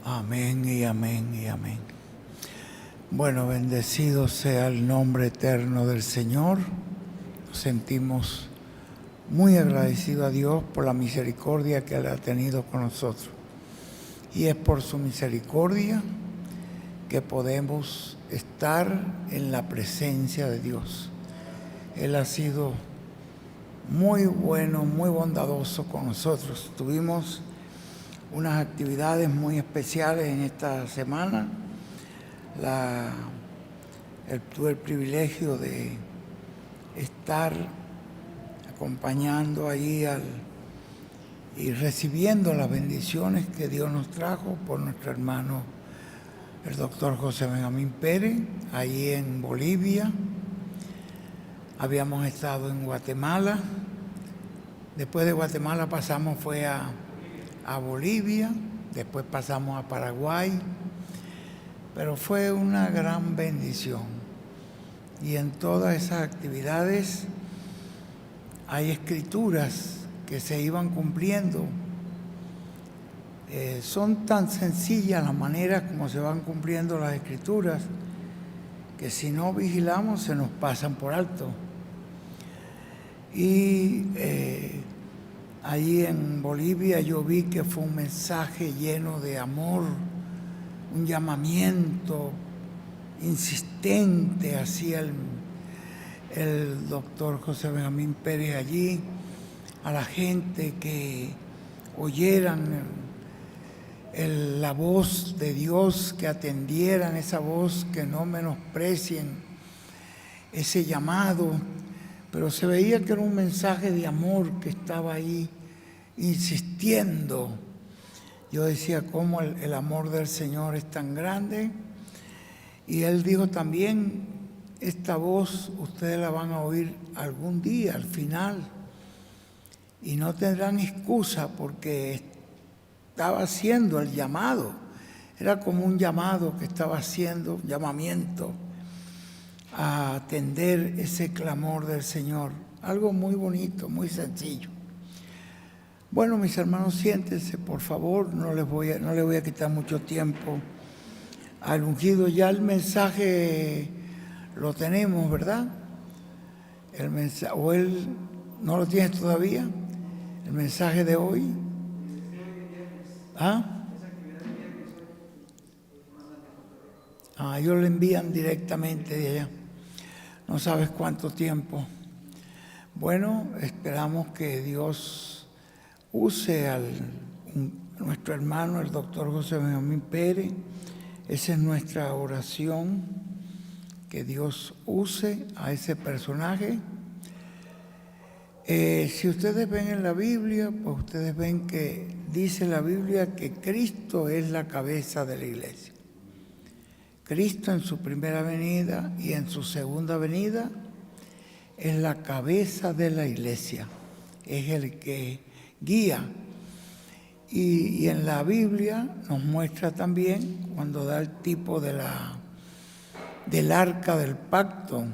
Amén y amén y amén. Bueno, bendecido sea el nombre eterno del Señor. Nos sentimos muy agradecidos a Dios por la misericordia que Él ha tenido con nosotros. Y es por su misericordia que podemos estar en la presencia de Dios. Él ha sido muy bueno, muy bondadoso con nosotros. Tuvimos unas actividades muy especiales en esta semana. Tuve el privilegio de estar acompañando allí y recibiendo las bendiciones que Dios nos trajo por nuestro hermano, el doctor José Benjamín Pérez, allí en Bolivia. Habíamos estado en Guatemala. Después de Guatemala fue a Bolivia, después pasamos a Paraguay, pero fue una gran bendición. Y en todas esas actividades hay escrituras que se iban cumpliendo. Son tan sencillas las maneras como se van cumpliendo las escrituras que si no vigilamos se nos pasan por alto. Y allí en Bolivia yo vi que fue un mensaje lleno de amor, un llamamiento insistente hacia el doctor José Benjamín Pérez allí, a la gente que oyeran la voz de Dios, que atendieran esa voz, que no menosprecien ese llamado. Pero se veía que era un mensaje de amor que estaba ahí insistiendo. Yo decía cómo el amor del Señor es tan grande. Y Él dijo también, esta voz ustedes la van a oír algún día, al final. Y no tendrán excusa porque estaba haciendo el llamado. Era como un llamado que estaba haciendo, un llamamiento a atender ese clamor del Señor. Algo muy bonito, muy sencillo. Bueno, mis hermanos, siéntense, por favor, no les voy a quitar mucho tiempo al ungido. Ya el mensaje lo tenemos, ¿verdad? El mensaje, ¿o él no lo tienes todavía? El mensaje de hoy. Ellos lo envían directamente de allá. No sabes cuánto tiempo. Bueno, esperamos que Dios use a nuestro hermano, el doctor José Benjamín Pérez. Esa es nuestra oración, que Dios use a ese personaje. Si ustedes ven en la Biblia, pues ustedes ven que dice la Biblia que Cristo es la cabeza de la iglesia. Cristo en su primera venida y en su segunda venida es la cabeza de la iglesia, es el que guía. Y en la Biblia nos muestra también, cuando da el tipo del arca del pacto,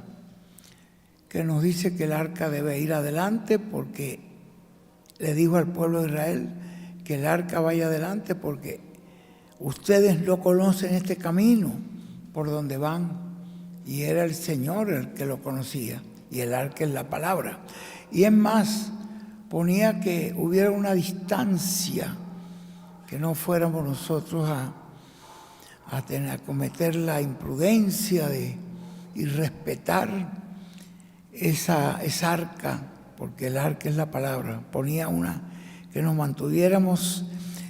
que nos dice que el arca debe ir adelante porque le dijo al pueblo de Israel que el arca vaya adelante porque ustedes no conocen este camino por donde van, y era el Señor el que lo conocía, y el arca es la palabra. Y es más, ponía que hubiera una distancia, que no fuéramos nosotros a cometer la imprudencia de irrespetar esa arca, porque el arca es la palabra. Ponía que nos mantuviéramos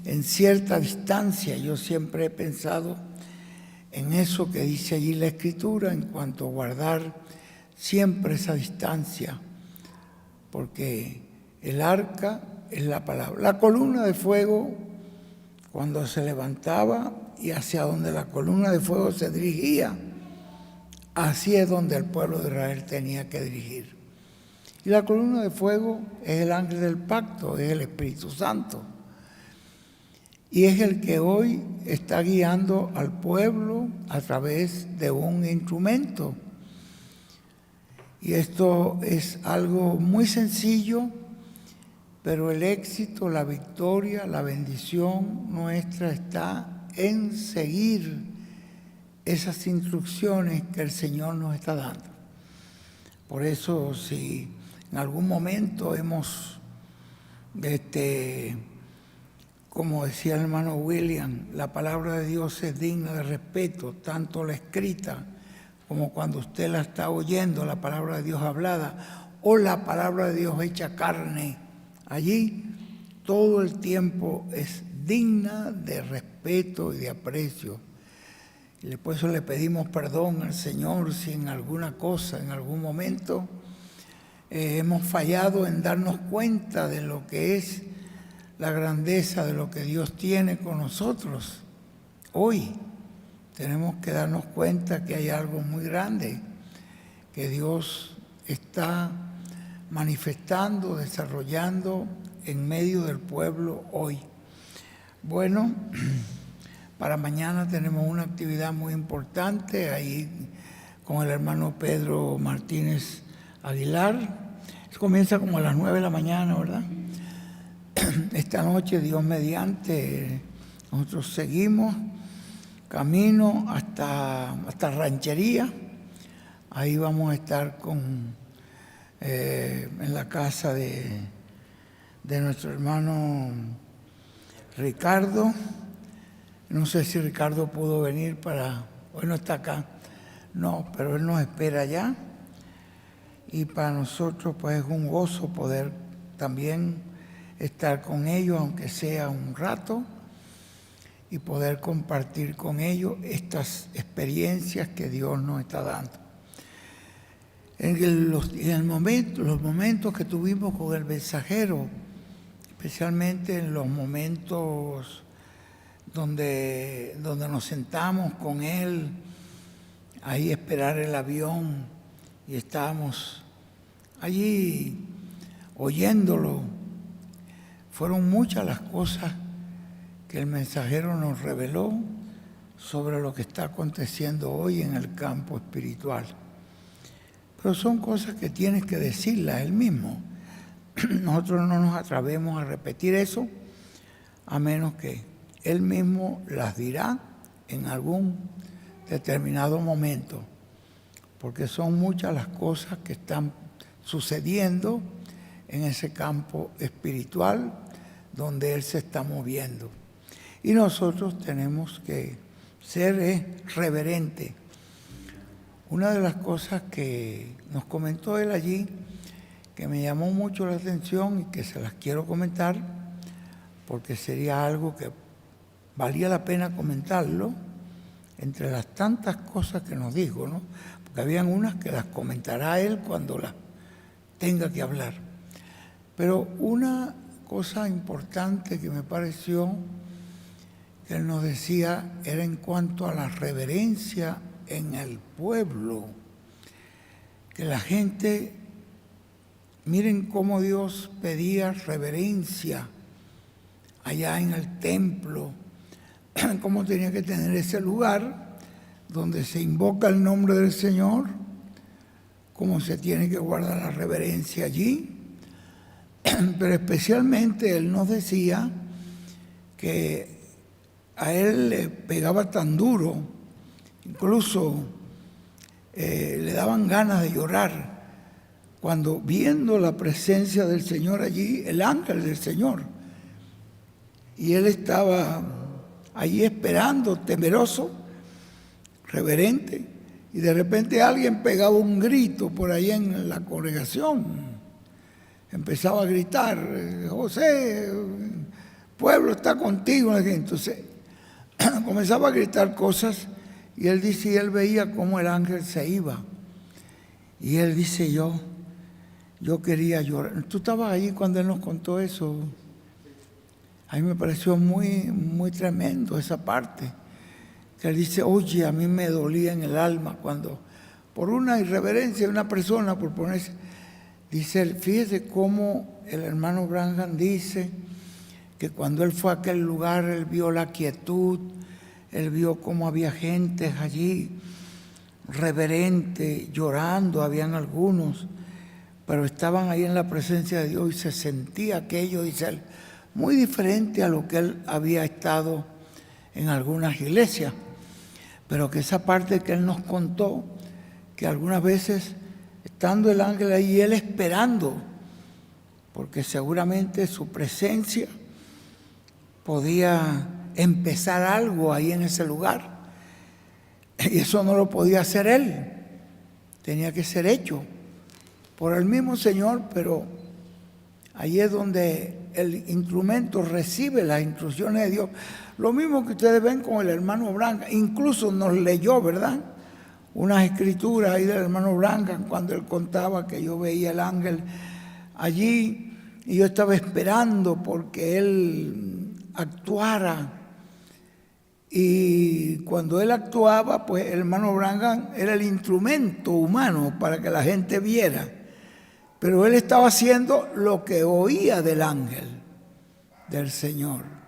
en cierta distancia. Yo siempre he pensado en eso que dice allí la Escritura, en cuanto a guardar siempre esa distancia, porque el arca es la palabra. La columna de fuego, cuando se levantaba y hacia donde la columna de fuego se dirigía, así es donde el pueblo de Israel tenía que dirigir. Y la columna de fuego es el ángel del pacto, es el Espíritu Santo. Y es el que hoy está guiando al pueblo a través de un instrumento. Y esto es algo muy sencillo, pero el éxito, la victoria, la bendición nuestra está en seguir esas instrucciones que el Señor nos está dando. Por eso, si en algún momento hemos, como decía el hermano William, la palabra de Dios es digna de respeto, tanto la escrita como cuando usted la está oyendo, la palabra de Dios hablada, o la palabra de Dios hecha carne. Allí todo el tiempo es digna de respeto y de aprecio. Y por eso le pedimos perdón al Señor si en alguna cosa, en algún momento, hemos fallado en darnos cuenta de lo que es la grandeza de lo que Dios tiene con nosotros. Hoy tenemos que darnos cuenta que hay algo muy grande que Dios está manifestando, desarrollando en medio del pueblo hoy. Bueno, para mañana tenemos una actividad muy importante ahí con el hermano Pedro Martínez Aguilar. Comienza como a las 9 de la mañana, ¿verdad? Esta noche, Dios mediante, nosotros seguimos camino hasta Ranchería. Ahí vamos a estar en la casa de nuestro hermano Ricardo. No sé si Ricardo pudo venir hoy no está acá, no, pero él nos espera allá. Y para nosotros pues es un gozo poder también estar con ellos, aunque sea un rato, y poder compartir con ellos estas experiencias que Dios nos está dando. Los momentos que tuvimos con el mensajero, especialmente en los momentos donde nos sentamos con él, ahí a esperar el avión, y estábamos allí oyéndolo. Fueron muchas las cosas que el mensajero nos reveló sobre lo que está aconteciendo hoy en el campo espiritual. Pero son cosas que tienes que decirlas él mismo. Nosotros no nos atrevemos a repetir eso, a menos que él mismo las dirá en algún determinado momento, porque son muchas las cosas que están sucediendo en ese campo espiritual donde él se está moviendo. Y nosotros tenemos que ser reverentes. Una de las cosas que nos comentó él allí, que me llamó mucho la atención y que se las quiero comentar, porque sería algo que valía la pena comentarlo, entre las tantas cosas que nos dijo, ¿no? Porque habían unas que las comentará él cuando las tenga que hablar. Pero una cosa importante que me pareció que él nos decía era en cuanto a la reverencia en el pueblo, que la gente, miren cómo Dios pedía reverencia allá en el templo, cómo tenía que tener ese lugar donde se invoca el nombre del Señor, cómo se tiene que guardar la reverencia allí. Pero especialmente él nos decía que a él le pegaba tan duro, incluso le daban ganas de llorar cuando, viendo la presencia del Señor allí, el ángel del Señor, y él estaba allí esperando, temeroso, reverente, y de repente alguien pegaba un grito por ahí en la congregación, empezaba a gritar: José, el pueblo está contigo. Entonces comenzaba a gritar cosas, y él dice, y él veía cómo el ángel se iba, y él dice, yo quería llorar. Tú estabas allí cuando él nos contó eso. A mí me pareció muy, muy tremendo esa parte, que él dice, oye, a mí me dolía en el alma cuando, por una irreverencia de una persona, por ponerse, dice él, fíjese cómo el hermano Branham dice que cuando él fue a aquel lugar, él vio la quietud, él vio cómo había gente allí, reverente, llorando, habían algunos, pero estaban ahí en la presencia de Dios y se sentía aquello, dice él, muy diferente a lo que él había estado en algunas iglesias, pero que esa parte que él nos contó, que algunas veces estando el ángel ahí, él esperando, porque seguramente su presencia podía empezar algo ahí en ese lugar, y eso no lo podía hacer él, tenía que ser hecho por el mismo Señor, pero ahí es donde el instrumento recibe las instrucciones de Dios. Lo mismo que ustedes ven con el hermano Branham, incluso nos leyó, ¿verdad?, unas escrituras ahí del hermano Branham cuando él contaba que yo veía el ángel allí y yo estaba esperando porque él actuara. Y cuando él actuaba, pues el hermano Branham era el instrumento humano para que la gente viera. Pero él estaba haciendo lo que oía del ángel, del Señor.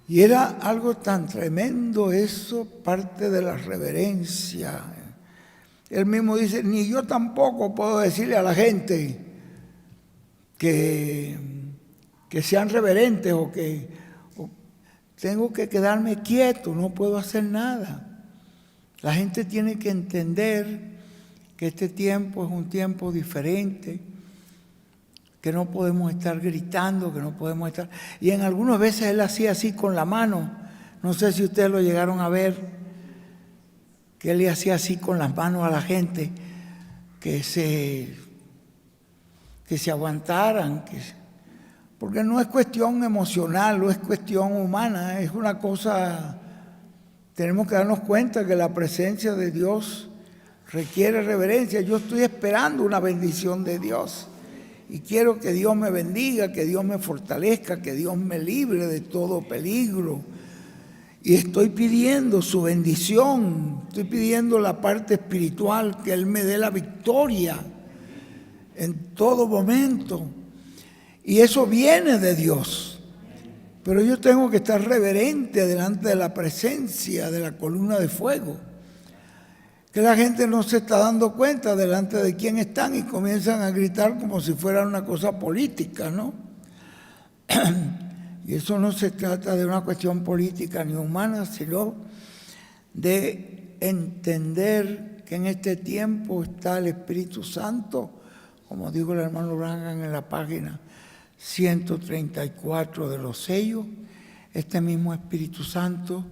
Y era algo tan tremendo eso, parte de la reverencia. Él mismo dice, ni yo tampoco puedo decirle a la gente que sean reverentes o tengo que quedarme quieto, no puedo hacer nada. La gente tiene que entender que este tiempo es un tiempo diferente, que no podemos estar gritando, que no podemos estar... Y en algunas veces él hacía así con la mano, no sé si ustedes lo llegaron a ver, que él le hacía así con las manos a la gente, que se aguantaran, porque no es cuestión emocional, no es cuestión humana, es una cosa... Tenemos que darnos cuenta que la presencia de Dios requiere reverencia. Yo estoy esperando una bendición de Dios. Y quiero que Dios me bendiga, que Dios me fortalezca, que Dios me libre de todo peligro. Y estoy pidiendo su bendición, estoy pidiendo la parte espiritual, que Él me dé la victoria en todo momento. Y eso viene de Dios. Pero yo tengo que estar reverente delante de la presencia de la columna de fuego. Que la gente no se está dando cuenta delante de quién están y comienzan a gritar como si fuera una cosa política, ¿no? Y eso no se trata de una cuestión política ni humana, sino de entender que en este tiempo está el Espíritu Santo, como dijo el hermano Branham en la página 134 de los sellos, este mismo Espíritu Santo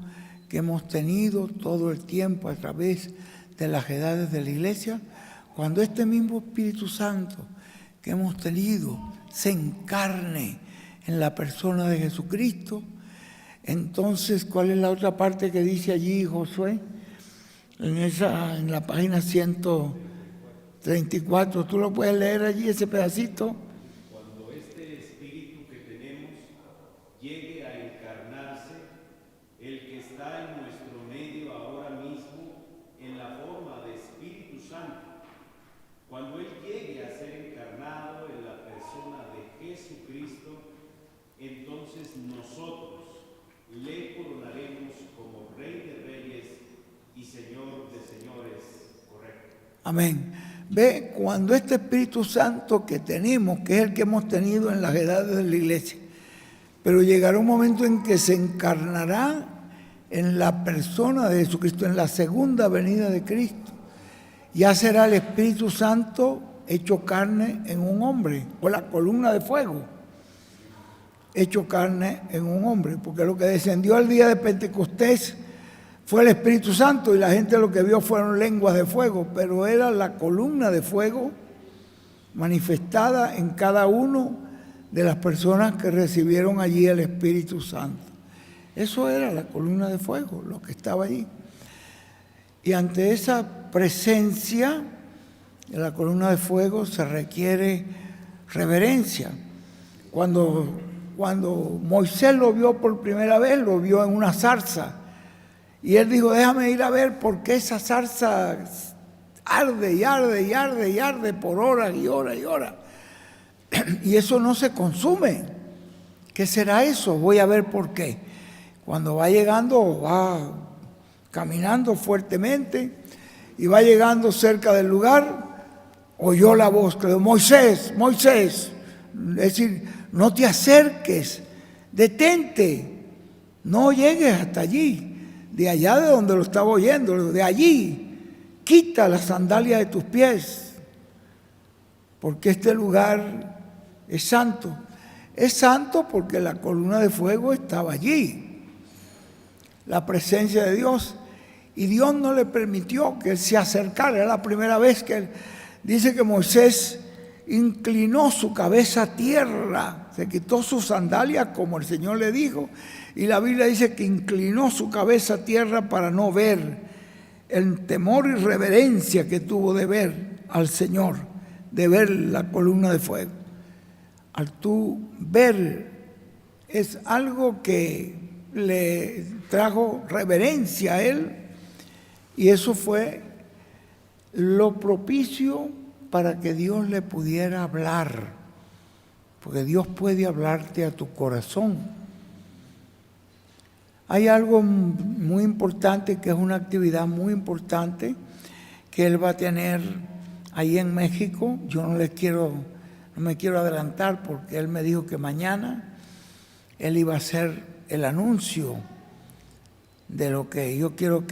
que hemos tenido todo el tiempo a través de las edades de la iglesia, cuando este mismo Espíritu Santo que hemos tenido se encarne en la persona de Jesucristo, entonces, ¿cuál es la otra parte que dice allí Josué? En la página 134, ¿tú lo puedes leer allí, ese pedacito? Cuando este Espíritu que tenemos llegue a encarnarse, el que está en nuestro medio ahora mismo, en la forma de Espíritu Santo, cuando Él llegue a ser encarnado en la persona de Jesucristo, entonces nosotros le coronaremos como Rey de Reyes y Señor de Señores. Correcto. Amén. Ve, cuando este Espíritu Santo que tenemos, que es el que hemos tenido en las edades de la iglesia, pero llegará un momento en que se encarnará en la persona de Jesucristo, en la segunda venida de Cristo. Ya será el Espíritu Santo hecho carne en un hombre, o la columna de fuego hecho carne en un hombre, porque lo que descendió al día de Pentecostés fue el Espíritu Santo y la gente lo que vio fueron lenguas de fuego, pero era la columna de fuego manifestada en cada uno de las personas que recibieron allí el Espíritu Santo. Eso era la columna de fuego, lo que estaba allí. Y ante esa presencia de la columna de fuego se requiere reverencia. Cuando Moisés lo vio por primera vez, lo vio en una zarza. Y él dijo, déjame ir a ver por qué esa zarza arde y arde y arde y arde por horas y horas y horas. Y eso no se consume. ¿Qué será eso? Voy a ver por qué. Cuando va llegando, va caminando fuertemente y va llegando cerca del lugar, oyó la voz que dijo, Moisés, Moisés. Es decir, no te acerques, detente. No llegues hasta allí, de allá de donde lo estaba oyendo, de allí, quita las sandalias de tus pies, porque este lugar es santo. Es santo porque la columna de fuego estaba allí, la presencia de Dios, y Dios no le permitió que él se acercara. Era la primera vez que él dice que Moisés inclinó su cabeza a tierra, se quitó sus sandalias como el Señor le dijo, y la Biblia dice que inclinó su cabeza a tierra para no ver el temor y reverencia que tuvo de ver al Señor, de ver la columna de fuego. Al tú ver, es algo que le trajo reverencia a él, y eso fue lo propicio para que Dios le pudiera hablar, porque Dios puede hablarte a tu corazón. Hay algo muy importante, que es una actividad muy importante que él va a tener ahí en México. Yo no me quiero adelantar, porque él me dijo que mañana él iba a hacer el anuncio de lo que yo quiero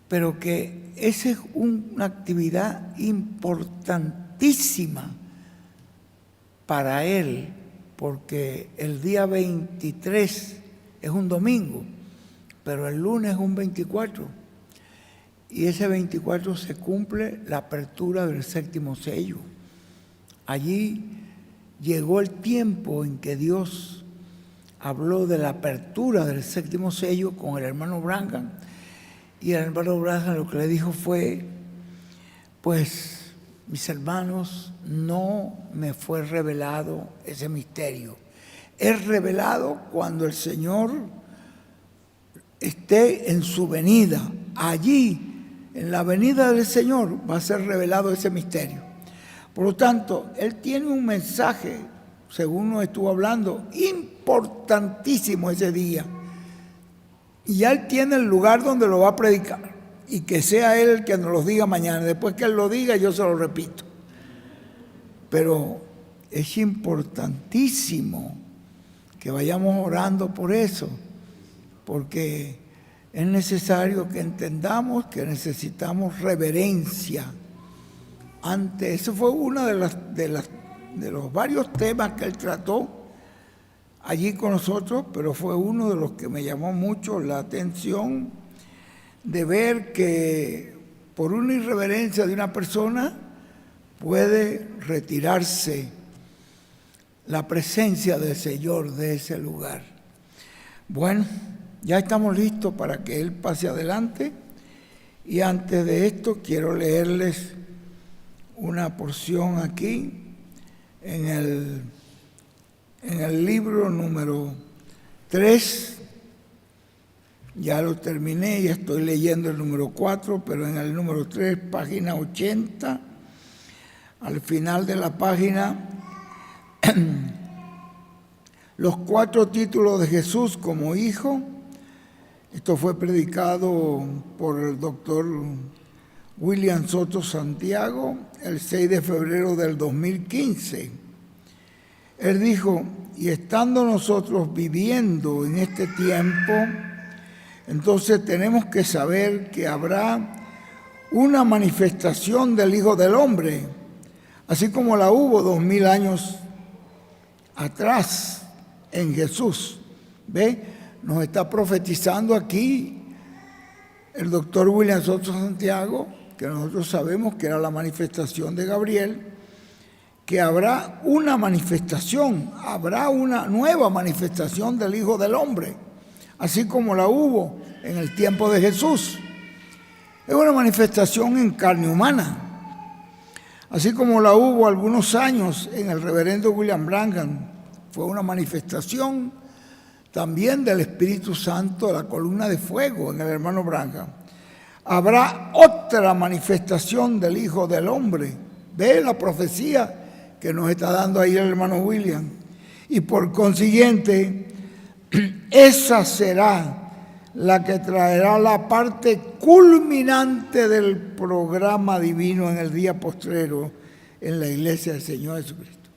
pero que esa es una actividad importantísima para él, porque el día 23 es un domingo, pero el lunes es un 24, y ese 24 se cumple la apertura del 7º sello. Allí llegó el tiempo en que Dios habló de la apertura del 7º sello con el hermano Branham, y el hermano Branham lo que le dijo fue: pues, mis hermanos, no me fue revelado ese misterio. Es revelado cuando el Señor esté en su venida. Allí, en la venida del Señor, va a ser revelado ese misterio. Por lo tanto, él tiene un mensaje, según nos estuvo hablando, importantísimo ese día. Y ya él tiene el lugar donde lo va a predicar. Y que sea él el que nos lo diga mañana. Después que él lo diga, yo se lo repito. Pero es importantísimo que vayamos orando por eso, porque es necesario que entendamos que necesitamos reverencia. Eso fue uno de los varios temas que él trató allí con nosotros, pero fue uno de los que me llamó mucho la atención, de ver que por una irreverencia de una persona puede retirarse la presencia del Señor de ese lugar. Bueno, ya estamos listos para que él pase adelante, y antes de esto quiero leerles una porción aquí en el libro número 3, ya lo terminé, ya estoy leyendo el número 4, pero en el número 3, página 80, al final de la página, los 4 títulos de Jesús como Hijo. Esto fue predicado por el doctor William Soto Santiago el 6 de febrero del 2015. Él dijo: y estando nosotros viviendo en este tiempo, entonces tenemos que saber que habrá una manifestación del Hijo del Hombre, así como la hubo 2000 años atrás en Jesús. ¿Ve? Nos está profetizando aquí el doctor William Soto Santiago, que nosotros sabemos que era la manifestación de Gabriel, que habrá una manifestación, habrá una nueva manifestación del Hijo del Hombre, así como la hubo en el tiempo de Jesús. Es una manifestación en carne humana, así como la hubo algunos años en el reverendo William Branham. Fue una manifestación también del Espíritu Santo, la columna de fuego en el hermano Branham. Habrá otra manifestación del Hijo del Hombre. ¿Ve la profecía que nos está dando ahí el hermano William? Y por consiguiente, esa será la que traerá la parte culminante del programa divino en el día postrero en la iglesia del Señor Jesucristo.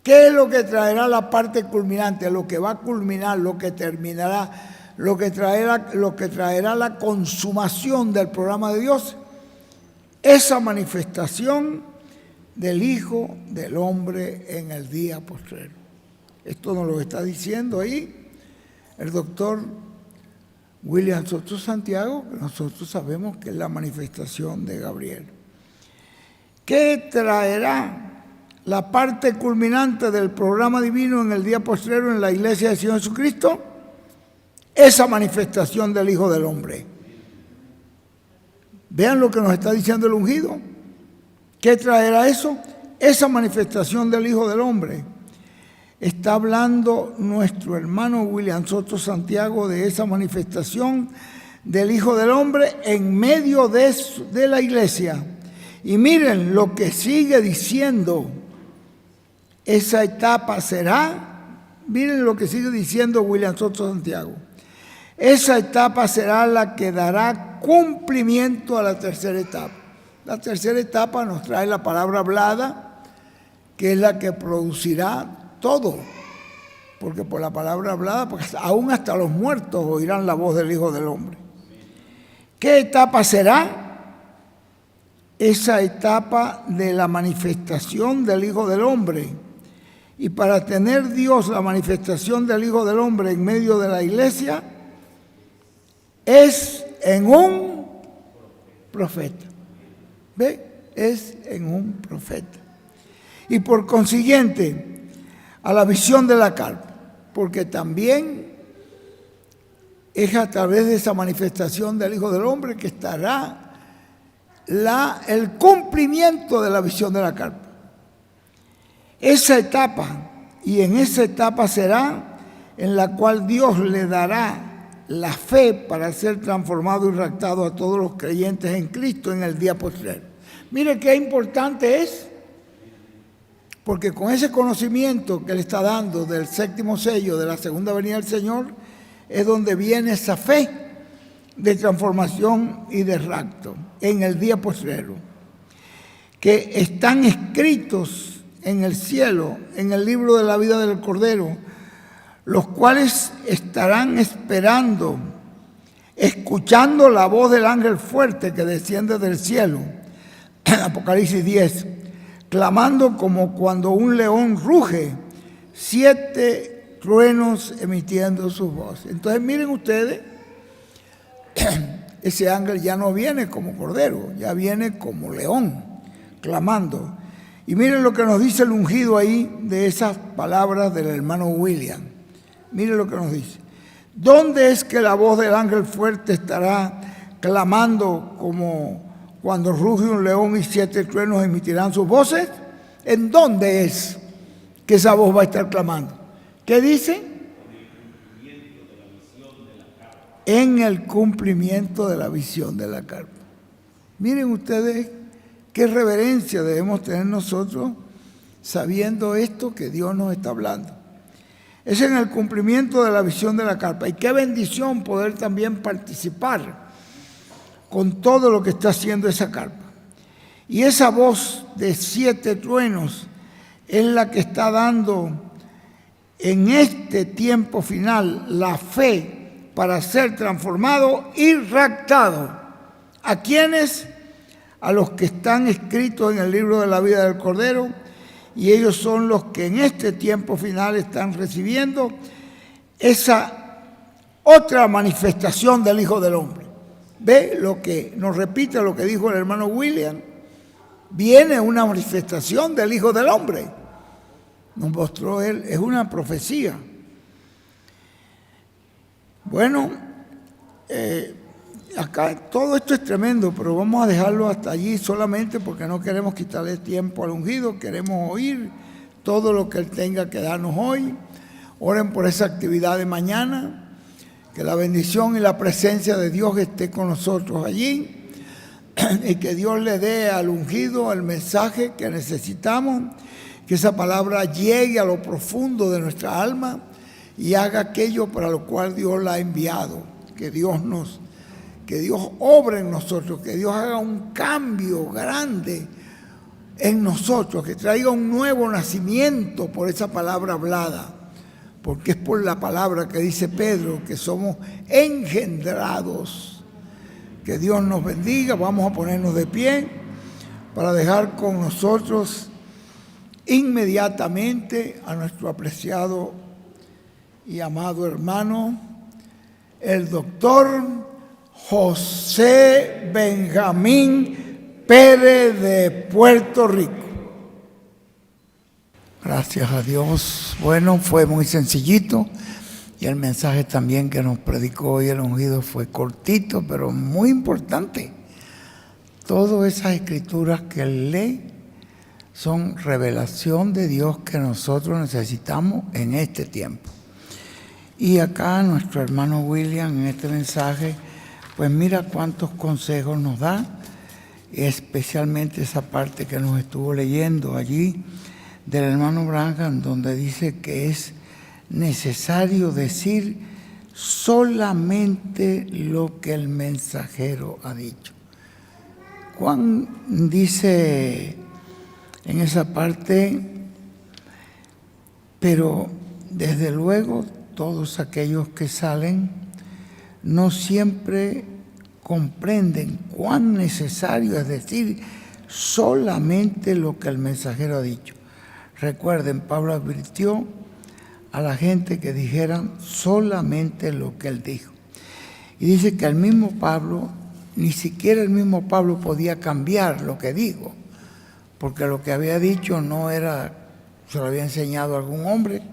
¿Qué es lo que traerá la parte culminante? Lo que va a culminar, lo que terminará, lo que traerá la consumación del programa de Dios. Esa manifestación del Hijo del Hombre en el día postrero. Esto nos lo está diciendo ahí el doctor William Soto Santiago, que nosotros sabemos que es la manifestación de Gabriel. ¿Qué traerá la parte culminante del programa divino en el día postrero en la iglesia del Señor Jesucristo? Esa manifestación del Hijo del Hombre. Vean lo que nos está diciendo el ungido. ¿Qué traerá eso? Esa manifestación del Hijo del Hombre. Está hablando nuestro hermano William Soto Santiago de esa manifestación del Hijo del Hombre en medio de la iglesia. Y miren lo que sigue diciendo. Esa etapa será, miren lo que sigue diciendo William Soto Santiago. Esa etapa será la que dará cumplimiento a la tercera etapa. La tercera etapa nos trae la palabra hablada, que es la que producirá todo, porque por la palabra hablada, pues aún hasta los muertos oirán la voz del Hijo del Hombre. ¿Qué etapa será? Esa etapa de la manifestación del Hijo del Hombre. Y para tener Dios la manifestación del Hijo del Hombre en medio de la iglesia, es en un profeta. ¿Ve? Es en un profeta. Y por consiguiente, a la visión de la carpa, porque también es a través de esa manifestación del Hijo del Hombre que estará el cumplimiento de la visión de la carpa. Esa etapa, y en esa etapa será en la cual Dios le dará la fe para ser transformado y raptado a todos los creyentes en Cristo en el día postrero. Mire qué importante es. Porque con ese conocimiento que le está dando del séptimo sello de la segunda venida del Señor, es donde viene esa fe de transformación y de rapto en el día postrero, que están escritos en el cielo, en el libro de la vida del Cordero, los cuales estarán esperando, escuchando la voz del ángel fuerte que desciende del cielo, Apocalipsis 10, clamando como cuando un león ruge, 7 truenos emitiendo su voz. Entonces miren ustedes, ese ángel ya no viene como cordero, ya viene como león, clamando. Y miren lo que nos dice el ungido ahí de esas palabras del hermano William. Miren lo que nos dice. ¿Dónde es que la voz del ángel fuerte estará clamando como cuando ruge un león y 7 truenos emitirán sus voces? ¿En dónde es que esa voz va a estar clamando? ¿Qué dice? En el cumplimiento de la visión de la carpa. Miren ustedes qué reverencia debemos tener nosotros sabiendo esto que Dios nos está hablando. Es en el cumplimiento de la visión de la carpa. Y qué bendición poder también participar con todo lo que está haciendo esa carpa. Y esa voz de 7 truenos es la que está dando en este tiempo final la fe para ser transformado y raptado. ¿A quiénes? A los que están escritos en el libro de la vida del Cordero, y ellos son los que en este tiempo final están recibiendo esa otra manifestación del Hijo del Hombre. ¿Ve lo que nos repite lo que dijo el hermano William? Viene una manifestación del Hijo del Hombre. Nos mostró él, es una profecía. Bueno, acá todo esto es tremendo, pero vamos a dejarlo hasta allí solamente porque no queremos quitarle tiempo al ungido, queremos oír todo lo que él tenga que darnos hoy. Oren por esa actividad de mañana. Que la bendición y la presencia de Dios esté con nosotros allí y que Dios le dé al ungido el mensaje que necesitamos, que esa palabra llegue a lo profundo de nuestra alma y haga aquello para lo cual Dios la ha enviado. Que Dios obre en nosotros, que Dios haga un cambio grande, en nosotros, que traiga un nuevo nacimiento por esa palabra hablada, porque es por la palabra que dice Pedro que somos engendrados. Que Dios nos bendiga. Vamos a ponernos de pie para dejar con nosotros inmediatamente a nuestro apreciado y amado hermano, el doctor José Benjamín Pérez de Puerto Rico. Gracias a Dios. Bueno, fue muy sencillito y el mensaje también que nos predicó hoy el ungido fue cortito, pero muy importante. Todas esas escrituras que él lee son revelación de Dios que nosotros necesitamos en este tiempo. Y acá nuestro hermano William en este mensaje, pues mira cuántos consejos nos da, especialmente esa parte que nos estuvo leyendo allí del hermano Branham, donde dice que es necesario decir solamente lo que el mensajero ha dicho. Juan dice en esa parte, pero desde luego todos aquellos que salen no siempre comprenden cuán necesario es decir solamente lo que el mensajero ha dicho. Recuerden, Pablo advirtió a la gente que dijeran solamente lo que él dijo. Y dice que el mismo Pablo, ni siquiera el mismo Pablo podía cambiar lo que dijo, porque lo que había dicho no era, se lo había enseñado a algún hombre,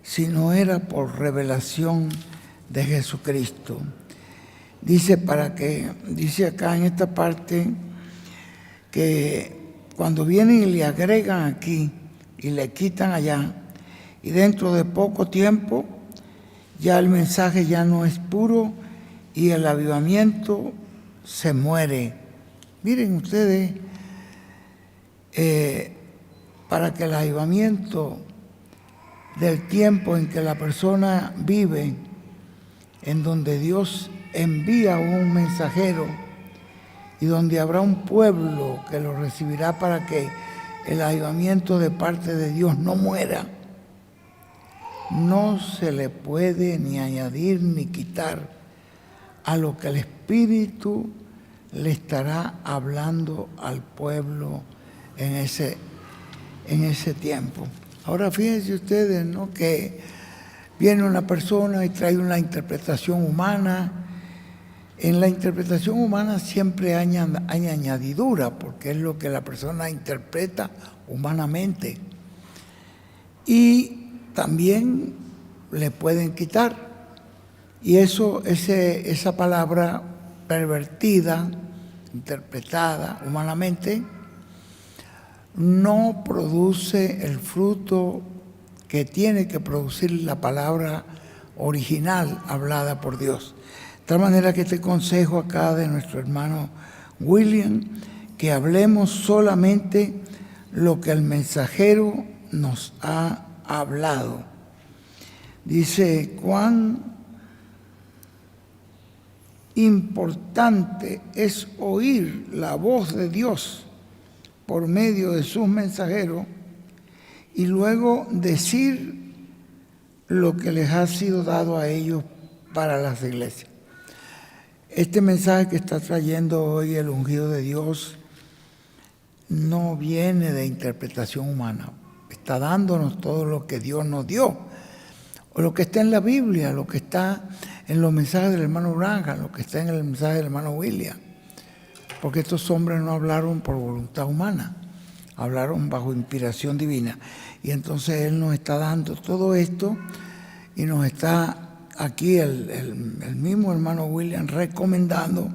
sino era por revelación de Jesucristo. Dice dice acá en esta parte que cuando vienen y le agregan aquí y le quitan allá, y dentro de poco tiempo ya el mensaje ya no es puro y el avivamiento se muere. Miren ustedes, para que el avivamiento del tiempo en que la persona vive, en donde Dios envía un mensajero y donde habrá un pueblo que lo recibirá para que el avivamiento de parte de Dios no muera, no se le puede ni añadir ni quitar a lo que el Espíritu le estará hablando al pueblo en ese tiempo. Ahora fíjense ustedes, ¿no?, que viene una persona y trae una interpretación humana. En la interpretación humana siempre hay añadidura, porque es lo que la persona interpreta humanamente. Y también le pueden quitar. Y esa palabra pervertida, interpretada humanamente, no produce el fruto que tiene que producir la palabra original hablada por Dios. De tal manera que este consejo acá de nuestro hermano William, que hablemos solamente lo que el mensajero nos ha hablado. Dice, cuán importante es oír la voz de Dios por medio de sus mensajeros y luego decir lo que les ha sido dado a ellos para las iglesias. Este mensaje que está trayendo hoy el ungido de Dios no viene de interpretación humana. Está dándonos todo lo que Dios nos dio, o lo que está en la Biblia, lo que está en los mensajes del hermano Branham, lo que está en el mensaje del hermano William. Porque estos hombres no hablaron por voluntad humana, hablaron bajo inspiración divina. Y entonces Él nos está dando todo esto y nos está aquí el mismo hermano William recomendando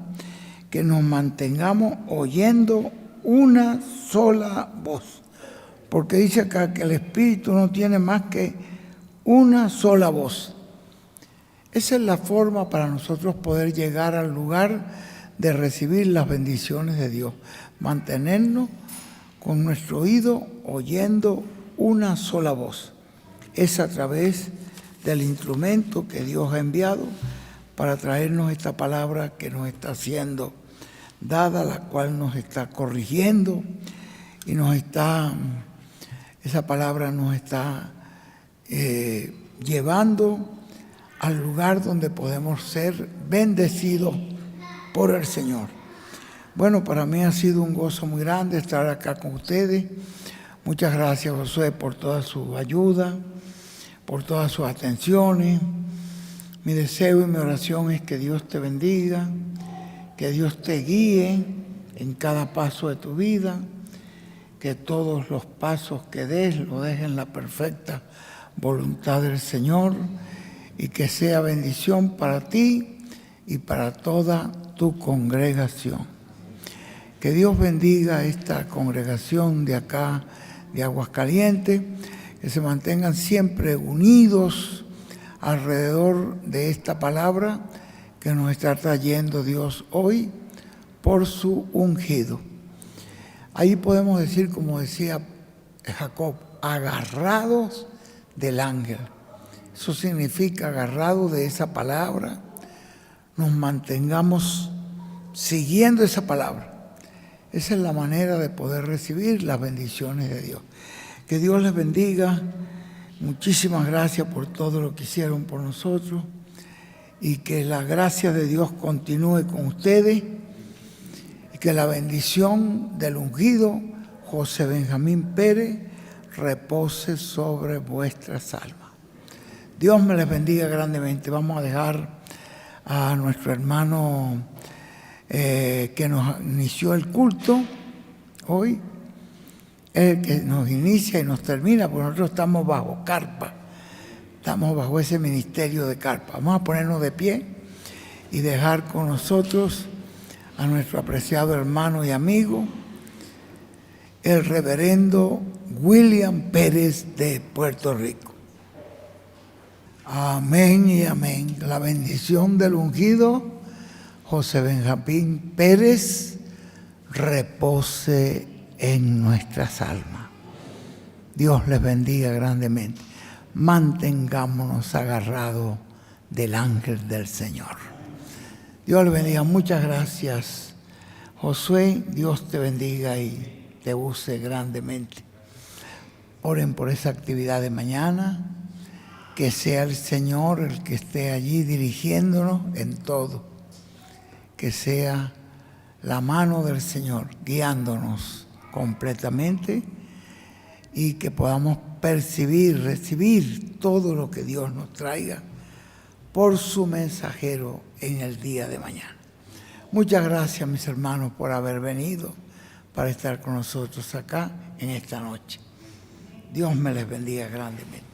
que nos mantengamos oyendo una sola voz. Porque dice acá que el Espíritu no tiene más que una sola voz. Esa es la forma para nosotros poder llegar al lugar de recibir las bendiciones de Dios. Mantenernos con nuestro oído oyendo una sola voz. Es a través del instrumento que Dios ha enviado para traernos esta palabra que nos está siendo dada, la cual nos está corrigiendo y esa palabra nos está llevando al lugar donde podemos ser bendecidos por el Señor. Bueno, para mí ha sido un gozo muy grande estar acá con ustedes. Muchas gracias, Josué, por toda su ayuda, por todas sus atenciones. Mi deseo y mi oración es que Dios te bendiga, que Dios te guíe en cada paso de tu vida, que todos los pasos que des lo des en la perfecta voluntad del Señor y que sea bendición para ti y para toda tu congregación. Que Dios bendiga a esta congregación de acá, de Aguascalientes, que se mantengan siempre unidos alrededor de esta palabra que nos está trayendo Dios hoy por su ungido. Ahí podemos decir, como decía Jacob, agarrados del ángel. Eso significa agarrados de esa palabra, nos mantengamos siguiendo esa palabra. Esa es la manera de poder recibir las bendiciones de Dios. Que Dios les bendiga. Muchísimas gracias por todo lo que hicieron por nosotros y que la gracia de Dios continúe con ustedes y que la bendición del ungido José Benjamín Pérez repose sobre vuestras almas. Dios me les bendiga grandemente. Vamos a dejar a nuestro hermano que nos inició el culto hoy, el que nos inicia y nos termina, porque nosotros estamos bajo carpa, estamos bajo ese ministerio de carpa. Vamos a ponernos de pie y dejar con nosotros a nuestro apreciado hermano y amigo, el reverendo William Pérez de Puerto Rico. Amén y amén. La bendición del ungido José Benjamín Pérez repose en nuestras almas. Dios les bendiga grandemente. Mantengámonos agarrados del ángel del Señor. Dios les bendiga. Muchas gracias, Josué. Dios te bendiga y te use grandemente. Oren por esa actividad de mañana. Que sea el Señor el que esté allí dirigiéndonos en todo. Que sea la mano del Señor guiándonos completamente y que podamos recibir todo lo que Dios nos traiga por su mensajero en el día de mañana. Muchas gracias, mis hermanos, por haber venido para estar con nosotros acá en esta noche. Dios me les bendiga grandemente.